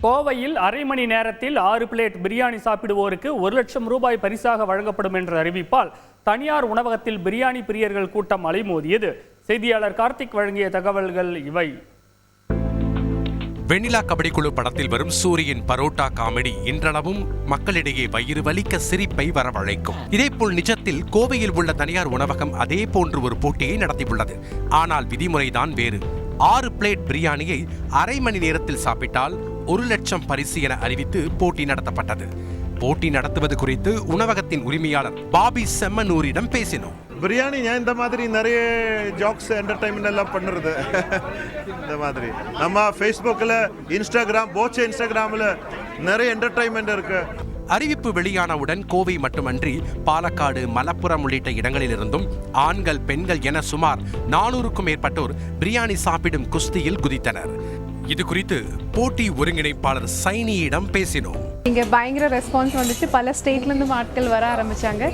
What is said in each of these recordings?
கோவையில் அரை மணி நேரத்தில் 6 பிளேட் பிரியாணி சாப்பிடுவோருக்கு 1 லட்சம் ரூபாய் பரிசாக வழங்கப்படும் என்ற அறிவிப்பால் தனியார் உணவகத்தில் பிரியாணி பிரியர்கள் கூட்டம் அலைமோதியது. செய்தியாளர் கார்த்திக் வழங்கிய தகவல்கள் இவை. வெண்ணிலா கபடி குழு படத்தில் வரும் சூரியின் பரோட்டா காமெடி இன்றளவும் மக்களிடையே வயிறு வலிக்க சிரிப்பை வரவழைக்கும். இதேபோல் நிஜத்தில் கோவையில் உள்ள தனியார் உணவகம் அதே போன்று ஒரு போட்டியை நடத்தியுள்ளது. ஆனால் விதிமுறைதான் வேறு. 6 பிளேட் பிரியாணியை அரை மணி நேரத்தில் சாப்பிட்டால் 1 லட்சம் பரிசு என அறிவித்து போட்டி நடத்தப்பட்டது. போட்டி நடத்துவது குறித்து உணவகத்தின் உரிமையாளர் பாபி செம்மனூரிடம் பேசினோம். பிரியாணி ஏன் இந்த மாதிரி நிறைய ஜாக்ஸ் என்டர்டைன்மெண்ட் எல்லாம் பண்ணுறது இந்த மாதிரி நம்ம ஃபேஸ்புக்கில் இன்ஸ்டாகிராமில் நிறைய என்டர்டைன்மெண்ட் இருக்கு. அறிவிப்பு வெளியானவுடன் கோவை மட்டுமன்றி பாலக்காடு, மலப்புரம் உள்ளிட்ட இடங்களிலிருந்தும் ஆண்கள், பெண்கள் என சுமார் 400க்கும் மேற்பட்டோர் பிரியாணி சாப்பிடும் குஸ்தியில் குதித்தனர். இது குறித்து போட்டி ஒருங்கிணைப்பாளர் சைனியிடம் பேசினோம். இங்கே பயங்கர ரெஸ்பான்ஸ் வந்துச்சு. பல ஸ்டேட்லேருந்து ஆட்கள் வர ஆரம்பிச்சாங்க.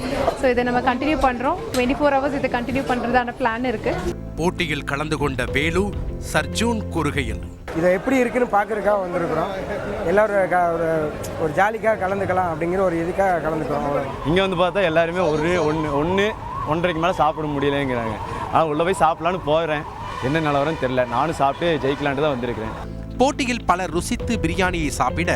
ஸோ இதை நம்ம கண்டினியூ பண்ணுறோம். 24 hours இதை கண்டினியூ பண்ணுறதான பிளான் இருக்கு. போட்டியில் கலந்து கொண்ட வேலு சர்ஜூன் கூறுகையில், இதை எப்படி இருக்குன்னு பார்க்கறதுக்காக வந்திருக்கிறோம். எல்லாரும் ஒரு ஜாலிக்காக கலந்துக்கலாம் அப்படிங்கிற ஒரு இதுக்காக கலந்துக்கிறோம். இங்கே வந்து பார்த்தா எல்லாருமே ஒன்றரைக்கு மேலே சாப்பிட முடியலைங்கிறாங்க. ஆனால் உள்ளே போய் சாப்பிட்லான்னு போகிறேன். என்ன நிலவரம்னு தெரியல. நானும் சாப்பிட்டு ஜெயிக்கலான்ட்டு தான் வந்திருக்கிறேன். போட்டியில் பலர் ருசித்து பிரியாணியை சாப்பிட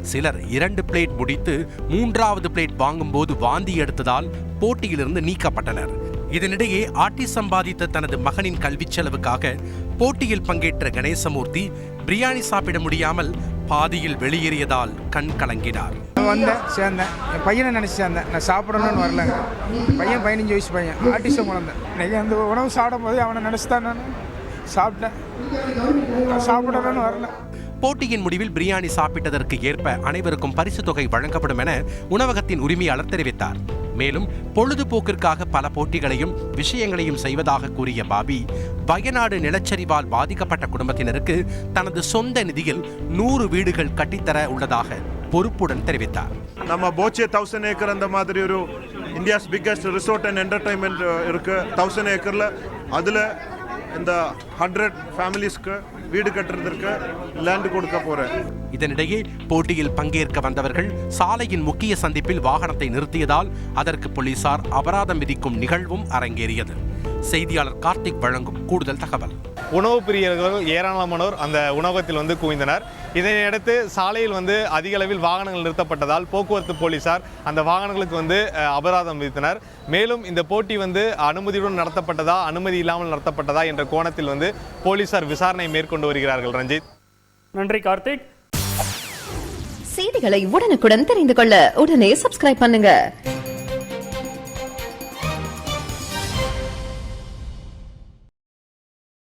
சிலர் 2 பிளேட் முடித்து 3வது பிளேட் வாங்கும்போது வாந்தி எடுத்ததால் போட்டியிலிருந்து நீக்கப்பட்டனர். இதனிடையே ஆட்டி சம்பாதித்த தனது மகனின் கல்விச் செலவுக்காக போட்டியில் பங்கேற்ற கணேசமூர்த்தி பிரியாணி சாப்பிட முடியாமல் பாதியில் வெளியேறியதால் கண் கலங்கினார். சேர்ந்தேன், என் பையனை நினச்சி சேர்ந்தேன். நான் சாப்பிடணும்னு வரலங்க. பையன் 15 வயசு பையன், ஆர்டிஸ்டம் குழந்தை. இன்னைக்கு அந்த உணவு சாப்பிடும் போது அவனை நினச்சிதான் நான் சாப்பிட்டேன். சாப்பிடணும்னு வரல. போட்டியின் முடிவில் பிரியாணி சாப்பிட்டதற்கு ஏற்ப அனைவருக்கும் பரிசு தொகை வழங்கப்படும் என உணவகத்தின் உரிமையாளர் தெரிவித்தார். மேலும் பொழுதுபோக்கிற்காக பல போட்டிகளையும் விஷயங்களையும் செய்வதாக கூறிய பாபி, வயநாடு நிலச்சரிவால் பாதிக்கப்பட்ட குடும்பத்தினருக்கு தனது சொந்த நிதியில் 100 வீடுகள் கட்டித்தர உள்ளதாக பொறுப்புடன் தெரிவித்தார். நம்ம போச்சே 1000 ஏக்கர் அந்த மாதிரி ஒரு India's biggest resort and entertainment இருக்கு. 1000 ஏக்கர்ல அதுல இந்த 100 ஃபேமிலிஸ்க்கு வீடு கட்டுறதுக்கு லேண்ட் கொடுக்க போறேன். இதனிடையே போட்டியில் பங்கேற்க வந்தவர்கள் சாலையின் முக்கிய சந்திப்பில் வாகனத்தை நிறுத்தியதால் அதற்கு போலீசார் அபராதம் விதிக்கும் நிகழ்வும் அரங்கேறியது. செய்தியாளர் கார்த்திக் வழங்கும் கூடுதல் தகவல். உணவு பிரியர்கள் ஏராளமானோர் அந்த உணவகத்தில் குவிந்தனர். இதனையடுத்து சாலையில் அதிக அளவில் வாகனங்கள் நிறுத்தப்பட்டதால் போக்குவரத்து போலீசார் அந்த வாகனங்களுக்கு அபராதம் விதித்தனர். மேலும் இந்த போட்டி அனுமதியுடன் நடத்தப்பட்டதா அனுமதி இல்லாமல் நடத்தப்பட்டதா என்ற கோணத்தில் போலீசார் விசாரணை மேற்கொண்டு வருகிறார்கள். ரஞ்சித், நன்றி கார்த்திக். செய்திகளை உடனுக்குடன் தெரிந்து கொள்ள உடனே சப்ஸ்கிரைப் பண்ணுங்க.